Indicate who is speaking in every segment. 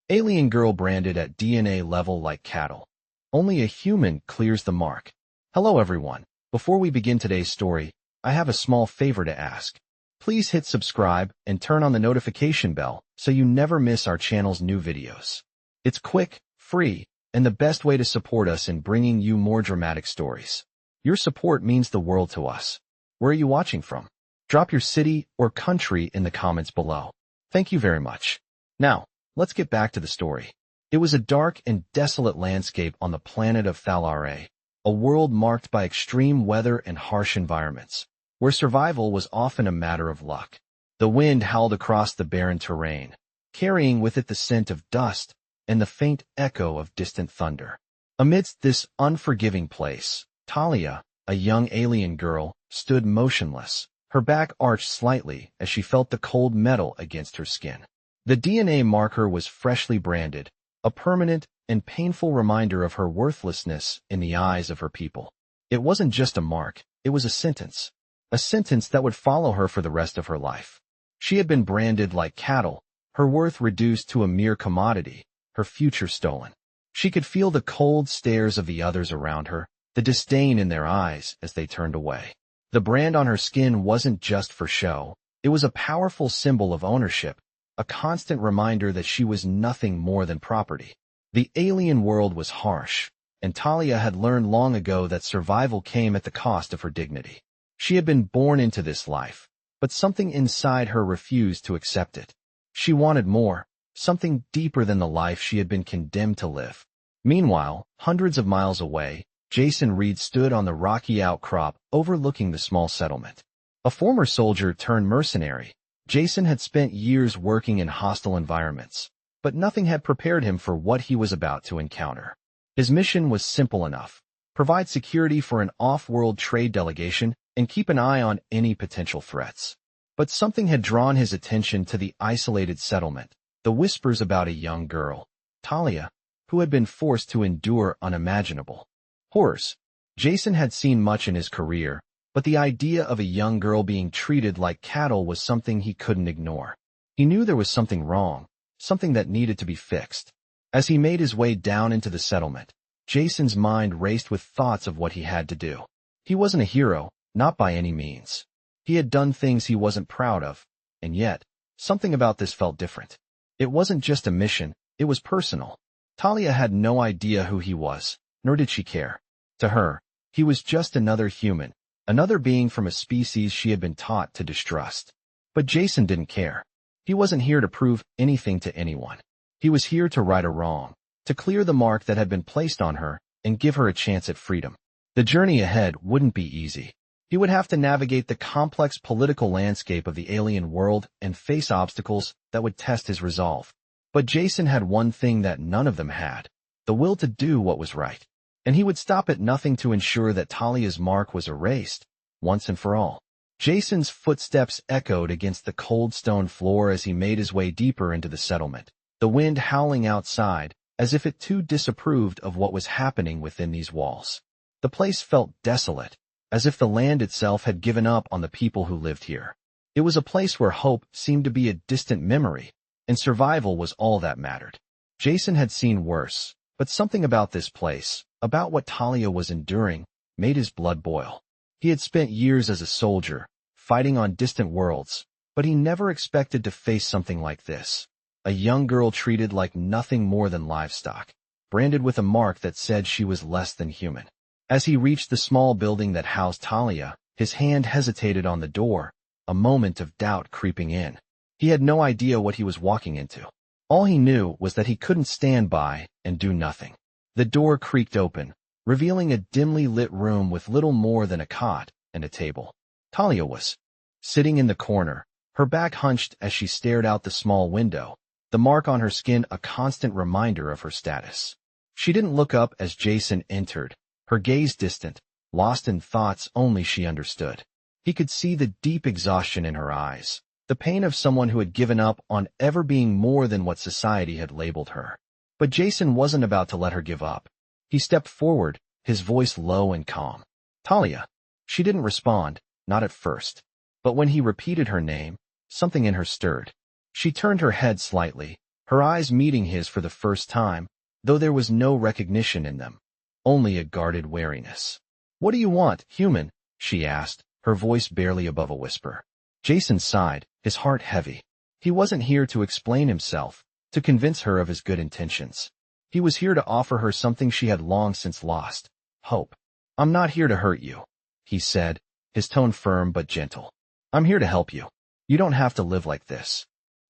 Speaker 1: Alien girl branded at DNA level like cattle. Only a human clears the mark. Hello everyone. Before we begin today's story, I have a small favor to ask. Please hit subscribe and turn on the notification bell so you never miss our channel's new videos. It's quick, free, and the best way to support us in bringing you more dramatic stories. Your support means the world to us. Where are you watching from? Drop your city or country in the comments below. Thank you very much. Now, let's get back to the story. It was a dark and desolate landscape on the planet of Thalare, a world marked by extreme weather and harsh environments, where survival was often a matter of luck. The wind howled across the barren terrain, carrying with it the scent of dust and the faint echo of distant thunder. Amidst this unforgiving place, Talia, a young alien girl, stood motionless, her back arched slightly as she felt the cold metal against her skin. The DNA marker was freshly branded, a permanent and painful reminder of her worthlessness in the eyes of her people. It wasn't just a mark, it was a sentence that would follow her for the rest of her life. She had been branded like cattle, her worth reduced to a mere commodity, her future stolen. She could feel the cold stares of the others around her, the disdain in their eyes as they turned away. The brand on her skin wasn't just for show, it was a powerful symbol of ownership, a constant reminder that she was nothing more than property. The alien world was harsh, and Talia had learned long ago that survival came at the cost of her dignity. She had been born into this life, but something inside her refused to accept it. She wanted more, something deeper than the life she had been condemned to live. Meanwhile, hundreds of miles away, Jason Reed stood on the rocky outcrop overlooking the small settlement. A former soldier turned mercenary, Jason had spent years working in hostile environments, but nothing had prepared him for what he was about to encounter. His mission was simple enough: provide security for an off-world trade delegation and keep an eye on any potential threats. But something had drawn his attention to the isolated settlement, the whispers about a young girl, Talia, who had been forced to endure unimaginable horrors. Jason had seen much in his career, but the idea of a young girl being treated like cattle was something he couldn't ignore. He knew there was something wrong, something that needed to be fixed. As he made his way down into the settlement, Jason's mind raced with thoughts of what he had to do. He wasn't a hero, not by any means. He had done things he wasn't proud of, and yet, something about this felt different. It wasn't just a mission, it was personal. Talia had no idea who he was, nor did she care. To her, he was just another human, another being from a species she had been taught to distrust. But Jason didn't care. He wasn't here to prove anything to anyone. He was here to right a wrong, to clear the mark that had been placed on her and give her a chance at freedom. The journey ahead wouldn't be easy. He would have to navigate the complex political landscape of the alien world and face obstacles that would test his resolve. But Jason had one thing that none of them had: the will to do what was right. And he would stop at nothing to ensure that Talia's mark was erased, once and for all. Jason's footsteps echoed against the cold stone floor as he made his way deeper into the settlement, the wind howling outside, as if it too disapproved of what was happening within these walls. The place felt desolate, as if the land itself had given up on the people who lived here. It was a place where hope seemed to be a distant memory, and survival was all that mattered. Jason had seen worse, but something about this place, about what Talia was enduring, made his blood boil. He had spent years as a soldier, fighting on distant worlds, but he never expected to face something like this. A young girl treated like nothing more than livestock, branded with a mark that said she was less than human. As he reached the small building that housed Talia, his hand hesitated on the door, a moment of doubt creeping in. He had no idea what he was walking into. All he knew was that he couldn't stand by and do nothing. The door creaked open, revealing a dimly lit room with little more than a cot and a table. Talia was sitting in the corner, her back hunched as she stared out the small window, the mark on her skin a constant reminder of her status. She didn't look up as Jason entered, her gaze distant, lost in thoughts only she understood. He could see the deep exhaustion in her eyes, the pain of someone who had given up on ever being more than what society had labeled her. But Jason wasn't about to let her give up. He stepped forward, his voice low and calm. Talia. She didn't respond, not at first. But when he repeated her name, something in her stirred. She turned her head slightly, her eyes meeting his for the first time, though there was no recognition in them, only a guarded wariness. "What do you want, human?" she asked, her voice barely above a whisper. Jason sighed, his heart heavy. He wasn't here to explain himself, to convince her of his good intentions. He was here to offer her something she had long since lost: hope. "I'm not here to hurt you," he said, his tone firm but gentle. "I'm here to help you. You don't have to live like this."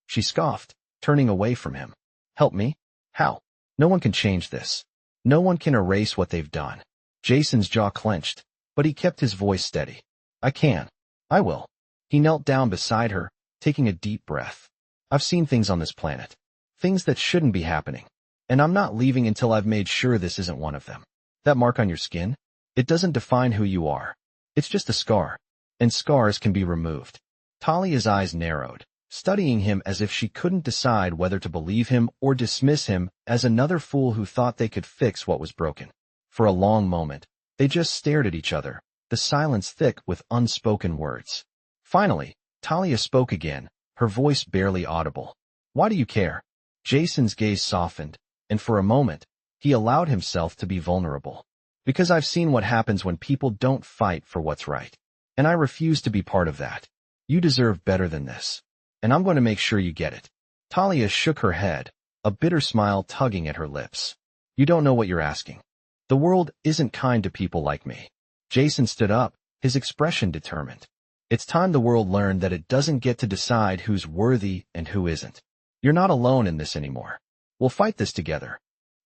Speaker 1: She scoffed, turning away from him. "Help me? How? No one can change this. No one can erase what they've done." Jason's jaw clenched, but he kept his voice steady. "I can. I will." He knelt down beside her, taking a deep breath. "I've seen things on this planet. Things that shouldn't be happening. And I'm not leaving until I've made sure this isn't one of them. That mark on your skin? It doesn't define who you are. It's just a scar. And scars can be removed." Talia's eyes narrowed, studying him as if she couldn't decide whether to believe him or dismiss him as another fool who thought they could fix what was broken. For a long moment, they just stared at each other, the silence thick with unspoken words. Finally, Talia spoke again, her voice barely audible. "Why do you care?" Jason's gaze softened, and for a moment, he allowed himself to be vulnerable. "Because I've seen what happens when people don't fight for what's right. And I refuse to be part of that. You deserve better than this. And I'm going to make sure you get it." Talia shook her head, a bitter smile tugging at her lips. "You don't know what you're asking. The world isn't kind to people like me." Jason stood up, his expression determined. "It's time the world learned that it doesn't get to decide who's worthy and who isn't. You're not alone in this anymore. We'll fight this together."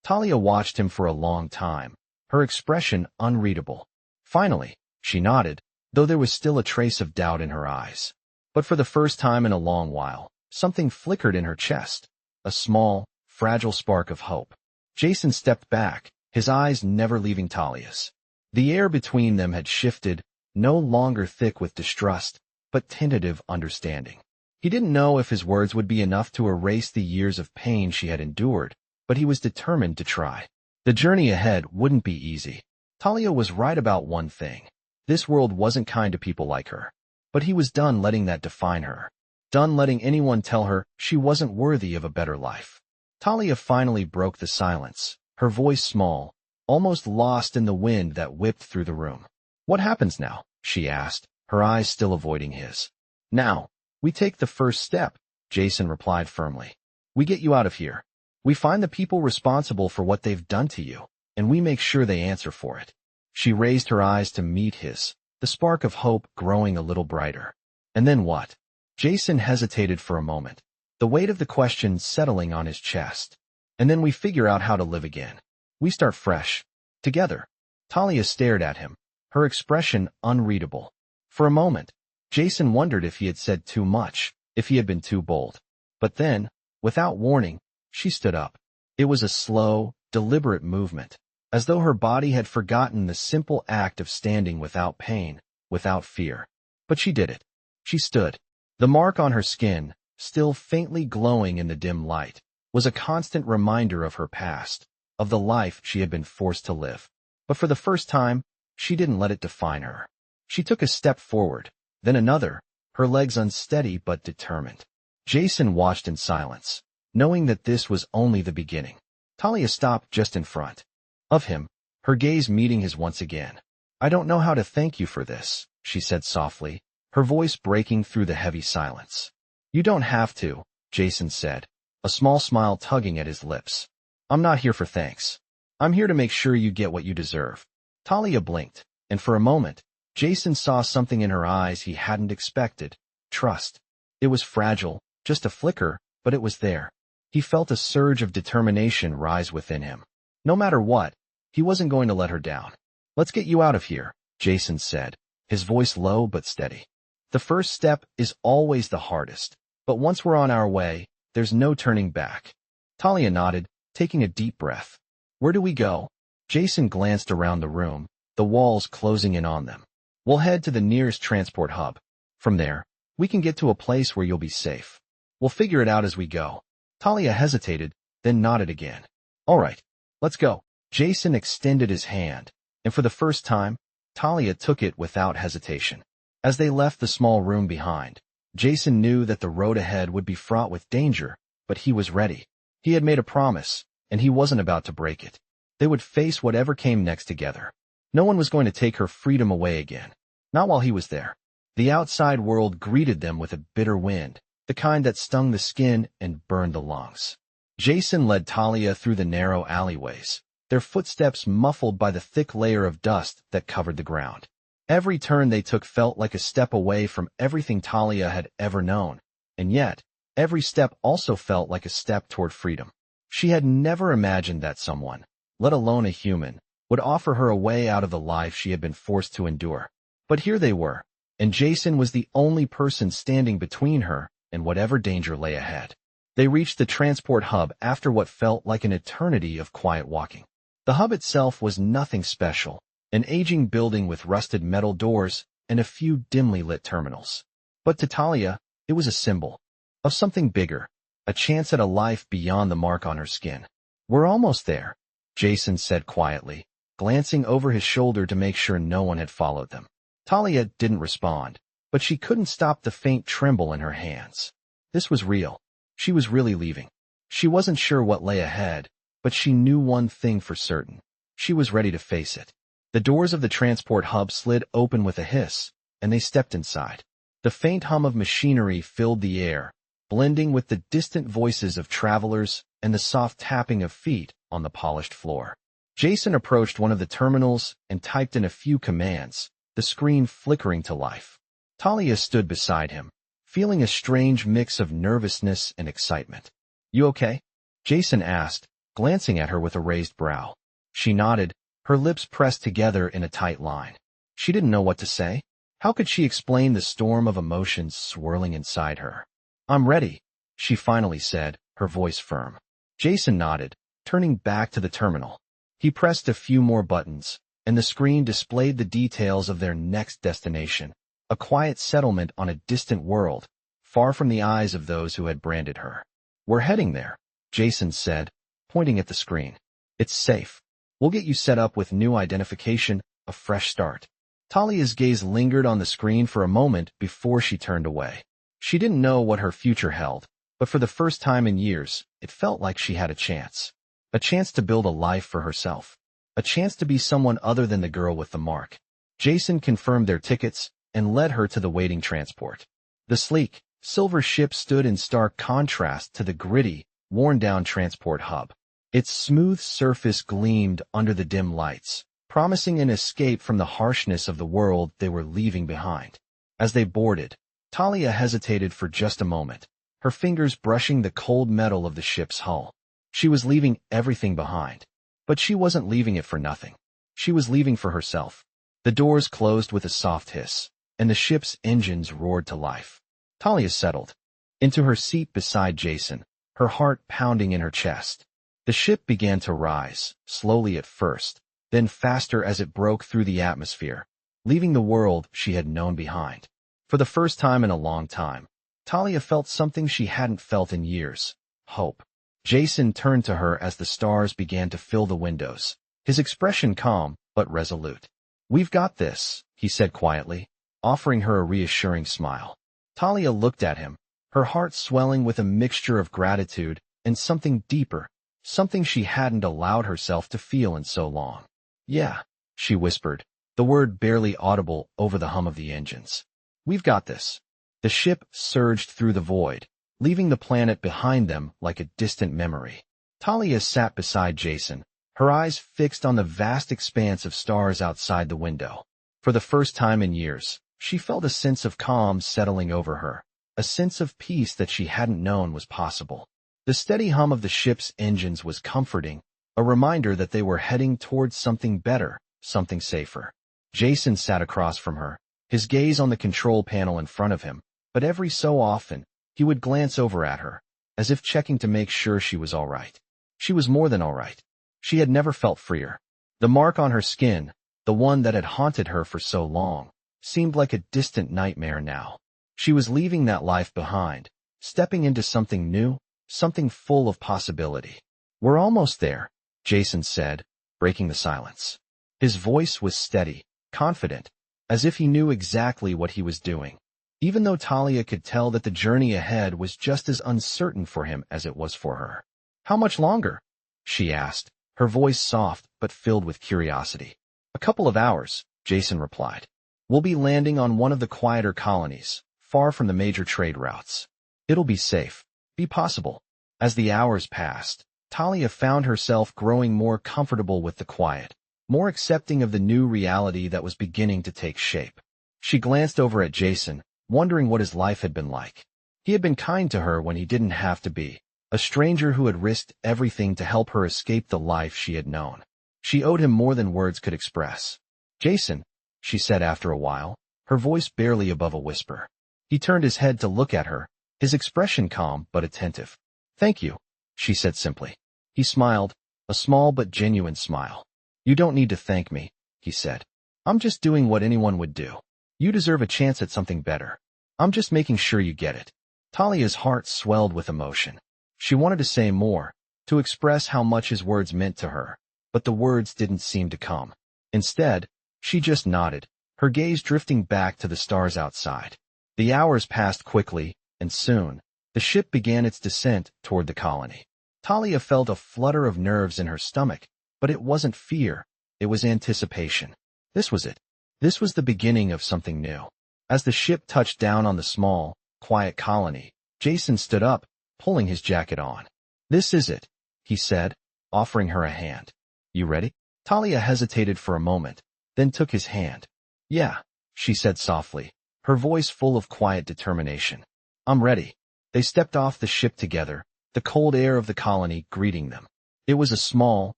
Speaker 1: Talia watched him for a long time, her expression unreadable. Finally, she nodded, though there was still a trace of doubt in her eyes. But for the first time in a long while, something flickered in her chest, a small, fragile spark of hope. Jason stepped back, his eyes never leaving Talia's. The air between them had shifted, no longer thick with distrust, but tentative understanding. He didn't know if his words would be enough to erase the years of pain she had endured, but he was determined to try. The journey ahead wouldn't be easy. Talia was right about one thing. This world wasn't kind to people like her. But he was done letting that define her. Done letting anyone tell her she wasn't worthy of a better life. Talia finally broke the silence, her voice small, almost lost in the wind that whipped through the room. "What happens now?" she asked, her eyes still avoiding his. "Now, we take the first step," Jason replied firmly. "We get you out of here. We find the people responsible for what they've done to you, and we make sure they answer for it." She raised her eyes to meet his, the spark of hope growing a little brighter. "And then what?" Jason hesitated for a moment, the weight of the question settling on his chest. "And then we figure out how to live again. We start fresh. Together." Talia stared at him, her expression unreadable. For a moment, Jason wondered if he had said too much, if he had been too bold. But then, without warning, she stood up. It was a slow, deliberate movement, as though her body had forgotten the simple act of standing without pain, without fear. But she did it. She stood. The mark on her skin, still faintly glowing in the dim light, was a constant reminder of her past, of the life she had been forced to live. But for the first time, she didn't let it define her. She took a step forward, then another, her legs unsteady but determined. Jason watched in silence, knowing that this was only the beginning. Talia stopped just in front of him, her gaze meeting his once again. "I don't know how to thank you for this," she said softly, her voice breaking through the heavy silence. "You don't have to," Jason said, a small smile tugging at his lips. "I'm not here for thanks. I'm here to make sure you get what you deserve." Talia blinked, and for a moment, Jason saw something in her eyes he hadn't expected: trust. It was fragile, just a flicker, but it was there. He felt a surge of determination rise within him. No matter what, he wasn't going to let her down. "Let's get you out of here," Jason said, his voice low but steady. "The first step is always the hardest, but once we're on our way, there's no turning back." Talia nodded, taking a deep breath. "Where do we go?" Jason glanced around the room, the walls closing in on them. "We'll head to the nearest transport hub. From there, we can get to a place where you'll be safe. We'll figure it out as we go." Talia hesitated, then nodded again. "All right, let's go." Jason extended his hand, and for the first time, Talia took it without hesitation. As they left the small room behind, Jason knew that the road ahead would be fraught with danger, but he was ready. He had made a promise, and he wasn't about to break it. They would face whatever came next together. No one was going to take her freedom away again. Not while he was there. The outside world greeted them with a bitter wind, the kind that stung the skin and burned the lungs. Jason led Talia through the narrow alleyways, their footsteps muffled by the thick layer of dust that covered the ground. Every turn they took felt like a step away from everything Talia had ever known, and yet, every step also felt like a step toward freedom. She had never imagined that someone, let alone a human, would offer her a way out of the life she had been forced to endure. But here they were, and Jason was the only person standing between her and whatever danger lay ahead. They reached the transport hub after what felt like an eternity of quiet walking. The hub itself was nothing special, an aging building with rusted metal doors and a few dimly lit terminals. But to Talia, it was a symbol of something bigger, a chance at a life beyond the mark on her skin. "We're almost there," Jason said quietly, glancing over his shoulder to make sure no one had followed them. Talia didn't respond, but she couldn't stop the faint tremble in her hands. This was real. She was really leaving. She wasn't sure what lay ahead, but she knew one thing for certain. She was ready to face it. The doors of the transport hub slid open with a hiss, and they stepped inside. The faint hum of machinery filled the air, blending with the distant voices of travelers and the soft tapping of feet on the polished floor. Jason approached one of the terminals and typed in a few commands, the screen flickering to life. Talia stood beside him, feeling a strange mix of nervousness and excitement. "You okay?" Jason asked, glancing at her with a raised brow. She nodded, her lips pressed together in a tight line. She didn't know what to say. How could she explain the storm of emotions swirling inside her? "I'm ready," she finally said, her voice firm. Jason nodded, turning back to the terminal. He pressed a few more buttons, and the screen displayed the details of their next destination, a quiet settlement on a distant world, far from the eyes of those who had branded her. "We're heading there," Jason said, pointing at the screen. "It's safe. We'll get you set up with new identification, a fresh start." Talia's gaze lingered on the screen for a moment before she turned away. She didn't know what her future held, but for the first time in years, it felt like she had a chance. A chance to build a life for herself. A chance to be someone other than the girl with the mark. Jason confirmed their tickets and led her to the waiting transport. The sleek, silver ship stood in stark contrast to the gritty, worn-down transport hub. Its smooth surface gleamed under the dim lights, promising an escape from the harshness of the world they were leaving behind. As they boarded, Talia hesitated for just a moment, her fingers brushing the cold metal of the ship's hull. She was leaving everything behind. But she wasn't leaving it for nothing. She was leaving for herself. The doors closed with a soft hiss, and the ship's engines roared to life. Talia settled into her seat beside Jason, her heart pounding in her chest. The ship began to rise, slowly at first, then faster as it broke through the atmosphere, leaving the world she had known behind. For the first time in a long time, Talia felt something she hadn't felt in years: hope. Jason turned to her as the stars began to fill the windows, his expression calm but resolute. "We've got this," he said quietly, offering her a reassuring smile. Talia looked at him, her heart swelling with a mixture of gratitude and something deeper, something she hadn't allowed herself to feel in so long. "Yeah," she whispered, the word barely audible over the hum of the engines. "We've got this." The ship surged through the void, leaving the planet behind them like a distant memory. Talia sat beside Jason, her eyes fixed on the vast expanse of stars outside the window. For the first time in years, she felt a sense of calm settling over her, a sense of peace that she hadn't known was possible. The steady hum of the ship's engines was comforting, a reminder that they were heading towards something better, something safer. Jason sat across from her, his gaze on the control panel in front of him, but every so often, he would glance over at her, as if checking to make sure she was all right. She was more than all right. She had never felt freer. The mark on her skin, the one that had haunted her for so long, seemed like a distant nightmare now. She was leaving that life behind, stepping into something new, something full of possibility. "We're almost there," Jason said, breaking the silence. His voice was steady, confident, as if he knew exactly what he was doing, even though Talia could tell that the journey ahead was just as uncertain for him as it was for her. How much longer? She asked, her voice soft but filled with curiosity. A couple of hours, Jason replied. We'll be landing on one of the quieter colonies, far from the major trade routes. It'll be safe, be possible. As the hours passed, Talia found herself growing more comfortable with the quiet, more accepting of the new reality that was beginning to take shape. She glanced over at Jason, wondering what his life had been like. He had been kind to her when he didn't have to be, a stranger who had risked everything to help her escape the life she had known. She owed him more than words could express. Jason, she said after a while, her voice barely above a whisper. He turned his head to look at her, his expression calm but attentive. Thank you, she said simply. He smiled, a small but genuine smile. You don't need to thank me, he said. I'm just doing what anyone would do. You deserve a chance at something better. I'm just making sure you get it. Talia's heart swelled with emotion. She wanted to say more, to express how much his words meant to her, but the words didn't seem to come. Instead, she just nodded, her gaze drifting back to the stars outside. The hours passed quickly, and soon, the ship began its descent toward the colony. Talia felt a flutter of nerves in her stomach, but it wasn't fear, it was anticipation. This was it. This was the beginning of something new. As the ship touched down on the small, quiet colony, Jason stood up, pulling his jacket on. This is it, he said, offering her a hand. You ready? Talia hesitated for a moment, then took his hand. Yeah, she said softly, her voice full of quiet determination. I'm ready. They stepped off the ship together, the cold air of the colony greeting them. It was a small,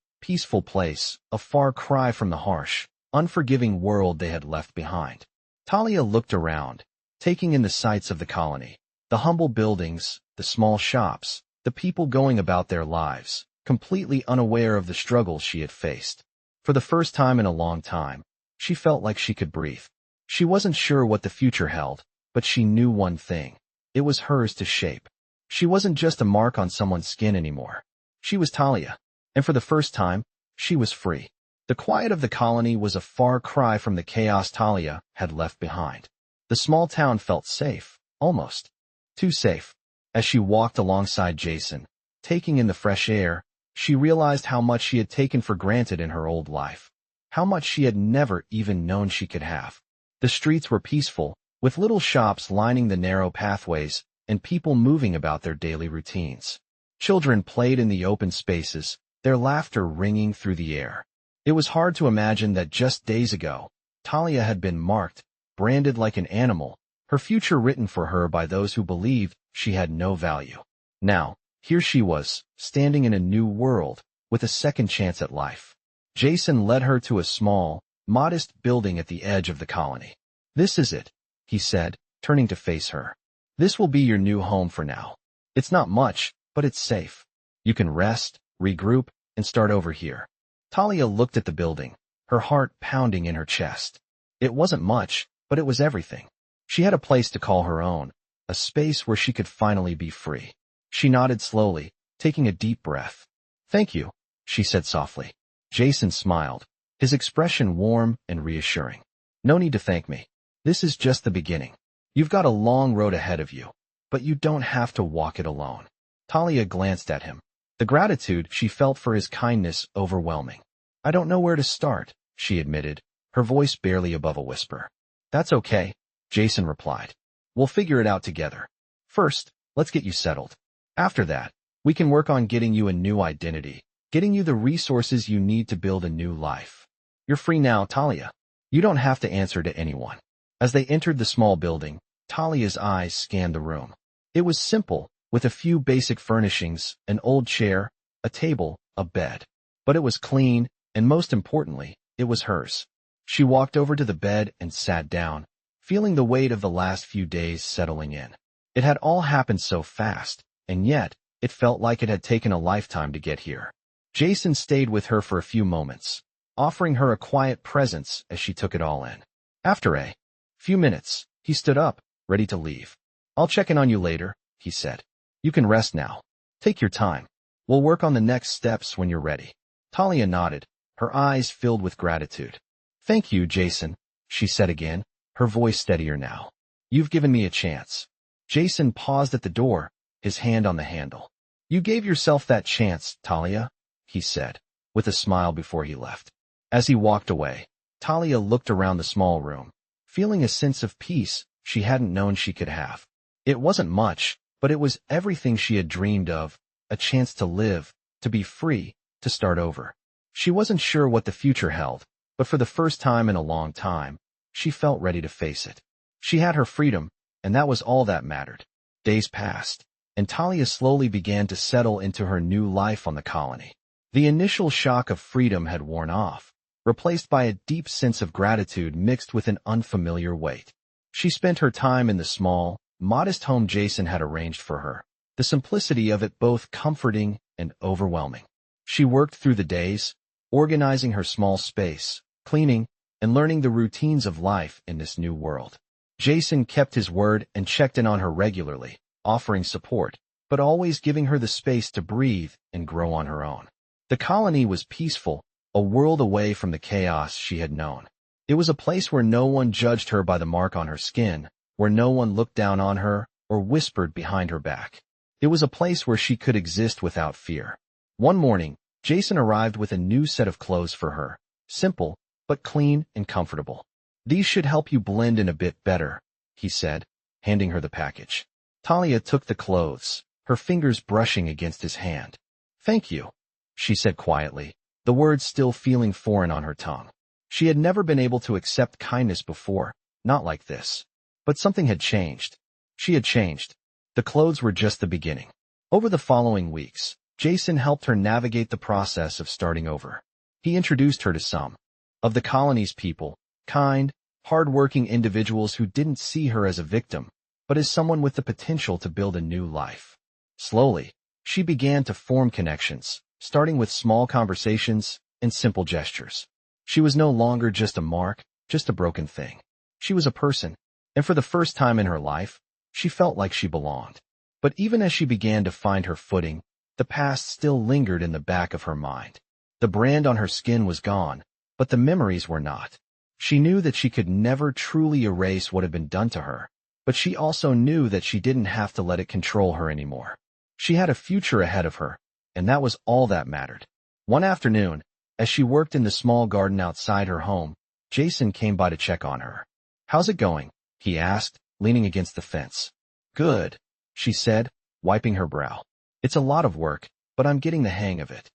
Speaker 1: peaceful place, a far cry from the harsh, unforgiving world they had left behind. Talia looked around, taking in the sights of the colony, the humble buildings, the small shops, the people going about their lives, completely unaware of the struggles she had faced. For the first time in a long time, she felt like she could breathe. She wasn't sure what the future held, but she knew one thing. It was hers to shape. She wasn't just a mark on someone's skin anymore. She was Talia, and for the first time, she was free. The quiet of the colony was a far cry from the chaos Talia had left behind. The small town felt safe, almost too safe. As she walked alongside Jason, taking in the fresh air, she realized how much she had taken for granted in her old life, how much she had never even known she could have. The streets were peaceful, with little shops lining the narrow pathways and people moving about their daily routines. Children played in the open spaces, their laughter ringing through the air. It was hard to imagine that just days ago, Talia had been marked, branded like an animal, her future written for her by those who believed she had no value. Now, here she was, standing in a new world, with a second chance at life. Jason led her to a small, modest building at the edge of the colony. This is it, he said, turning to face her. This will be your new home for now. It's not much, but it's safe. You can rest, regroup, and start over here. Talia looked at the building, her heart pounding in her chest. It wasn't much, but it was everything. She had a place to call her own, a space where she could finally be free. She nodded slowly, taking a deep breath. Thank you, she said softly. Jason smiled, his expression warm and reassuring. No need to thank me. This is just the beginning. You've got a long road ahead of you, but you don't have to walk it alone. Talia glanced at him, the gratitude she felt for his kindness overwhelming. I don't know where to start, she admitted, her voice barely above a whisper. That's okay, Jason replied. We'll figure it out together. First, let's get you settled. After that, we can work on getting you a new identity, getting you the resources you need to build a new life. You're free now, Talia. You don't have to answer to anyone. As they entered the small building, Talia's eyes scanned the room. It was simple, with a few basic furnishings, an old chair, a table, a bed. But it was clean, and most importantly, it was hers. She walked over to the bed and sat down, feeling the weight of the last few days settling in. It had all happened so fast, and yet, it felt like it had taken a lifetime to get here. Jason stayed with her for a few moments, offering her a quiet presence as she took it all in. After a few minutes, he stood up, ready to leave. I'll check in on you later, he said. You can rest now. Take your time. We'll work on the next steps when you're ready. Talia nodded, her eyes filled with gratitude. Thank you, Jason, she said again, her voice steadier now. You've given me a chance. Jason paused at the door, his hand on the handle. You gave yourself that chance, Talia, he said, with a smile before he left. As he walked away, Talia looked around the small room, feeling a sense of peace she hadn't known she could have. It wasn't much, but it was everything she had dreamed of, a chance to live, to be free, to start over. She wasn't sure what the future held, but for the first time in a long time, she felt ready to face it. She had her freedom, and that was all that mattered. Days passed, and Talia slowly began to settle into her new life on the colony. The initial shock of freedom had worn off, replaced by a deep sense of gratitude mixed with an unfamiliar weight. She spent her time in the small, modest home Jason had arranged for her, the simplicity of it both comforting and overwhelming. She worked through the days, organizing her small space, cleaning, and learning the routines of life in this new world. Jason kept his word and checked in on her regularly, offering support, but always giving her the space to breathe and grow on her own. The colony was peaceful, a world away from the chaos she had known. It was a place where no one judged her by the mark on her skin, where no one looked down on her or whispered behind her back. It was a place where she could exist without fear. One morning, Jason arrived with a new set of clothes for her, simple, but clean and comfortable. These should help you blend in a bit better, he said, handing her the package. Talia took the clothes, her fingers brushing against his hand. Thank you, she said quietly, the words still feeling foreign on her tongue. She had never been able to accept kindness before, not like this. But something had changed. She had changed. The clothes were just the beginning. Over the following weeks, Jason helped her navigate the process of starting over. He introduced her to some of the colony's people, kind, hard-working individuals who didn't see her as a victim, but as someone with the potential to build a new life. Slowly, she began to form connections, starting with small conversations and simple gestures. She was no longer just a mark, just a broken thing. She was a person, and for the first time in her life, she felt like she belonged. But even as she began to find her footing, the past still lingered in the back of her mind. The brand on her skin was gone, but the memories were not. She knew that she could never truly erase what had been done to her, but she also knew that she didn't have to let it control her anymore. She had a future ahead of her, and that was all that mattered. One afternoon, as she worked in the small garden outside her home, Jason came by to check on her. "How's it going?" he asked, leaning against the fence. "Good," she said, wiping her brow. "It's a lot of work, but I'm getting the hang of it."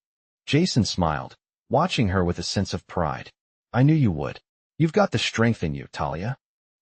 Speaker 1: Jason smiled, watching her with a sense of pride. "I knew you would. You've got the strength in you, Talia."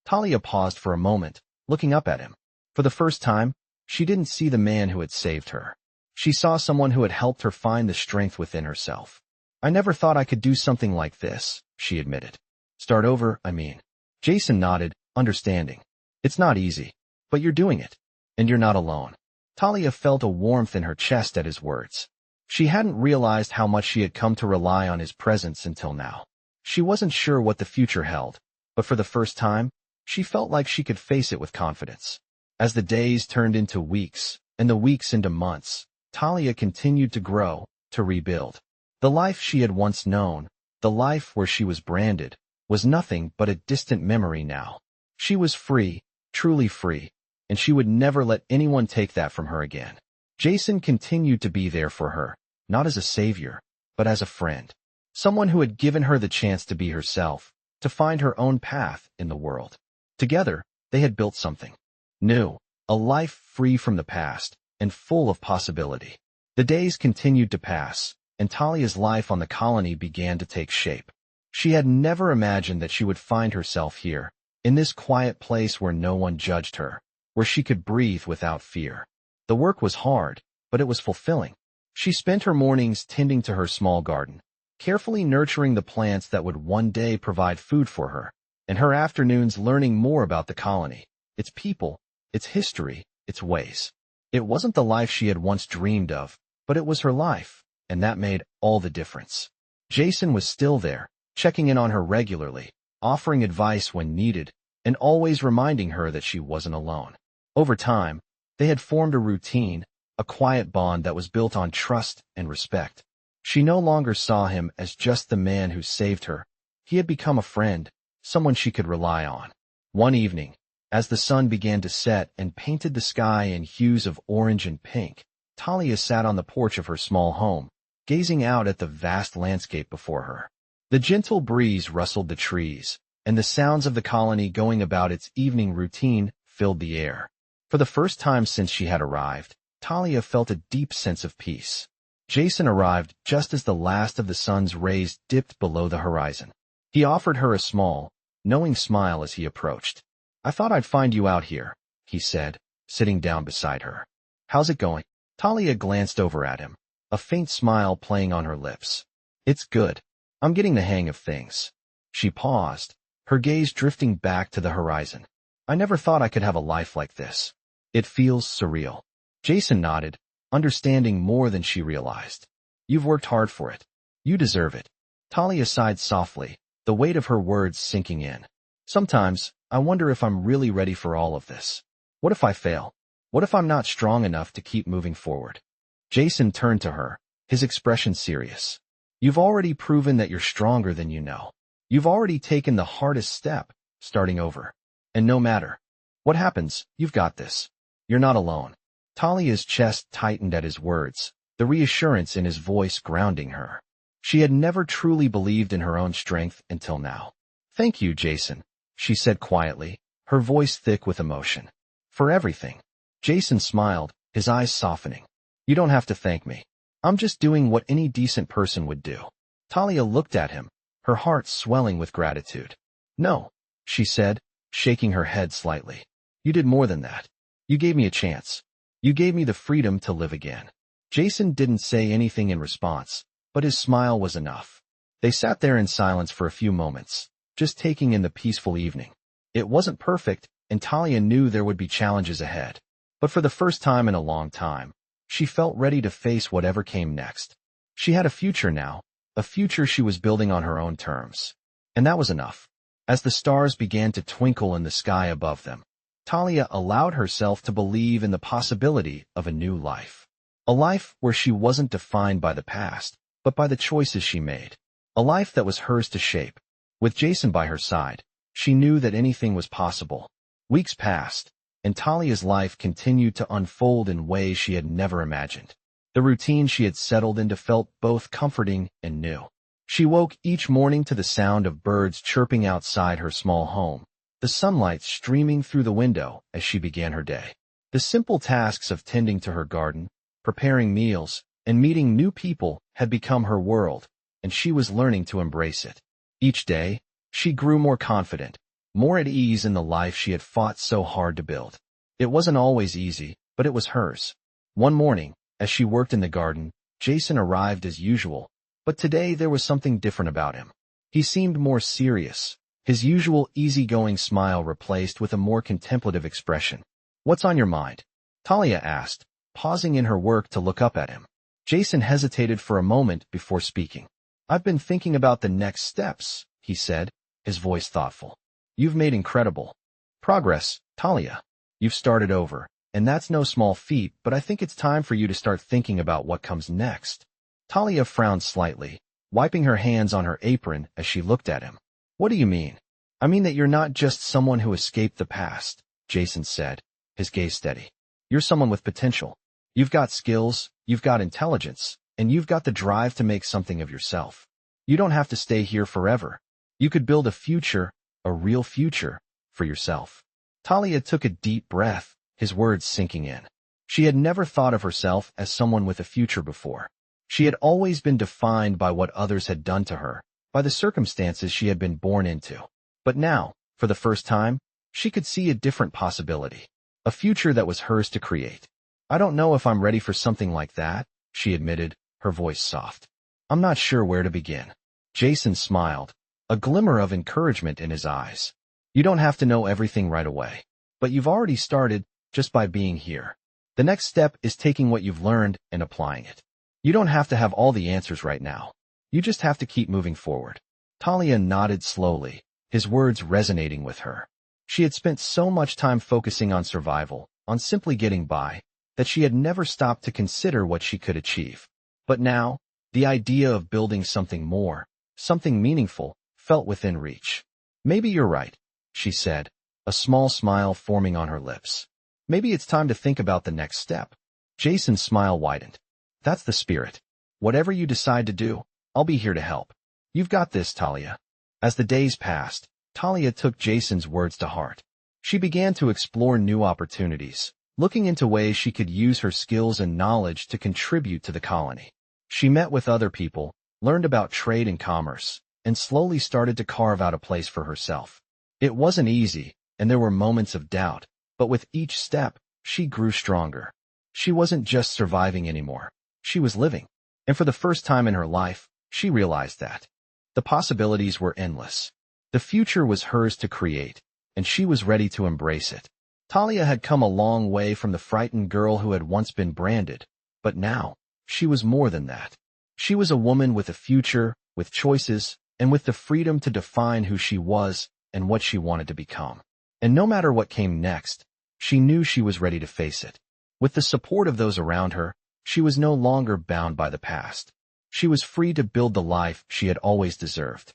Speaker 1: Talia paused for a moment, looking up at him. For the first time, she didn't see the man who had saved her. She saw someone who had helped her find the strength within herself. "I never thought I could do something like this," she admitted. "Start over, I mean." Jason nodded, understanding. "It's not easy, but you're doing it. And you're not alone." Talia felt a warmth in her chest at his words. She hadn't realized how much she had come to rely on his presence until now. She wasn't sure what the future held, but for the first time, she felt like she could face it with confidence. As the days turned into weeks, and the weeks into months, Talia continued to grow, to rebuild. The life she had once known, the life where she was branded, was nothing but a distant memory now. She was free, truly free, and she would never let anyone take that from her again. Jason continued to be there for her, not as a savior, but as a friend. Someone who had given her the chance to be herself, to find her own path in the world. Together, they had built something new, a life free from the past, and full of possibility. The days continued to pass, and Talia's life on the colony began to take shape. She had never imagined that she would find herself here, in this quiet place where no one judged her, where she could breathe without fear. The work was hard, but it was fulfilling. She spent her mornings tending to her small garden, carefully nurturing the plants that would one day provide food for her, and her afternoons learning more about the colony, its people, its history, its ways. It wasn't the life she had once dreamed of, but it was her life, and that made all the difference. Jason was still there, checking in on her regularly, offering advice when needed, and always reminding her that she wasn't alone. Over time, they had formed a routine, a quiet bond that was built on trust and respect. She no longer saw him as just the man who saved her. He had become a friend, someone she could rely on. One evening, as the sun began to set and painted the sky in hues of orange and pink, Talia sat on the porch of her small home, gazing out at the vast landscape before her. The gentle breeze rustled the trees, and the sounds of the colony going about its evening routine filled the air. For the first time since she had arrived, Talia felt a deep sense of peace. Jason arrived just as the last of the sun's rays dipped below the horizon. He offered her a small, knowing smile as he approached. "I thought I'd find you out here," he said, sitting down beside her. "How's it going?" Talia glanced over at him, a faint smile playing on her lips. "It's good. I'm getting the hang of things." She paused, her gaze drifting back to the horizon. "I never thought I could have a life like this. It feels surreal." Jason nodded, understanding more than she realized. "You've worked hard for it. You deserve it." Talia sighed softly, the weight of her words sinking in. "Sometimes, I wonder if I'm really ready for all of this. What if I fail? What if I'm not strong enough to keep moving forward?" Jason turned to her, his expression serious. "You've already proven that you're stronger than you know. You've already taken the hardest step, starting over. And no matter what happens, you've got this. You're not alone." Talia's chest tightened at his words, the reassurance in his voice grounding her. She had never truly believed in her own strength until now. "Thank you, Jason," she said quietly, her voice thick with emotion. "For everything." Jason smiled, his eyes softening. "You don't have to thank me. I'm just doing what any decent person would do." Talia looked at him, her heart swelling with gratitude. "No," she said, shaking her head slightly. "You did more than that. You gave me a chance. You gave me the freedom to live again." Jason didn't say anything in response, but his smile was enough. They sat there in silence for a few moments, just taking in the peaceful evening. It wasn't perfect, and Talia knew there would be challenges ahead. But for the first time in a long time, she felt ready to face whatever came next. She had a future now, a future she was building on her own terms. And that was enough. As the stars began to twinkle in the sky above them, Talia allowed herself to believe in the possibility of a new life. A life where she wasn't defined by the past, but by the choices she made. A life that was hers to shape. With Jason by her side, she knew that anything was possible. Weeks passed, and Talia's life continued to unfold in ways she had never imagined. The routine she had settled into felt both comforting and new. She woke each morning to the sound of birds chirping outside her small home, the sunlight streaming through the window as she began her day. The simple tasks of tending to her garden, preparing meals, and meeting new people had become her world, and she was learning to embrace it. Each day, she grew more confident, more at ease in the life she had fought so hard to build. It wasn't always easy, but it was hers. One morning, as she worked in the garden, Jason arrived as usual, but today there was something different about him. He seemed more serious, his usual easygoing smile replaced with a more contemplative expression. "What's on your mind?" Talia asked, pausing in her work to look up at him. Jason hesitated for a moment before speaking. "I've been thinking about the next steps," he said, his voice thoughtful. "You've made incredible progress, Talia. You've started over, and that's no small feat, but I think it's time for you to start thinking about what comes next." Talia frowned slightly, wiping her hands on her apron as she looked at him. "What do you mean?" "I mean that you're not just someone who escaped the past," Jason said, his gaze steady. "You're someone with potential. You've got skills, you've got intelligence, and you've got the drive to make something of yourself. You don't have to stay here forever. You could build a future, a real future, for yourself." Talia took a deep breath, his words sinking in. She had never thought of herself as someone with a future before. She had always been defined by what others had done to her, by the circumstances she had been born into. But now, for the first time, she could see a different possibility. A future that was hers to create. "I don't know if I'm ready for something like that," she admitted, her voice soft. "I'm not sure where to begin." Jason smiled, a glimmer of encouragement in his eyes. "You don't have to know everything right away. But you've already started, just by being here. The next step is taking what you've learned and applying it. You don't have to have all the answers right now. You just have to keep moving forward." Talia nodded slowly, his words resonating with her. She had spent so much time focusing on survival, on simply getting by, that she had never stopped to consider what she could achieve. But now, the idea of building something more, something meaningful, felt within reach. "Maybe you're right," she said, a small smile forming on her lips. "Maybe it's time to think about the next step." Jason's smile widened. That's the spirit. Whatever you decide to do, I'll be here to help. You've got this, Talia. As the days passed, Talia took Jason's words to heart. She began to explore new opportunities, looking into ways she could use her skills and knowledge to contribute to the colony. She met with other people, learned about trade and commerce, and slowly started to carve out a place for herself. It wasn't easy, and there were moments of doubt, but with each step, she grew stronger. She wasn't just surviving anymore. She was living. And for the first time in her life, she realized that the possibilities were endless. The future was hers to create, and she was ready to embrace it. Talia had come a long way from the frightened girl who had once been branded, but now, she was more than that. She was a woman with a future, with choices, and with the freedom to define who she was and what she wanted to become. And no matter what came next, she knew she was ready to face it. With the support of those around her, she was no longer bound by the past. She was free to build the life she had always deserved.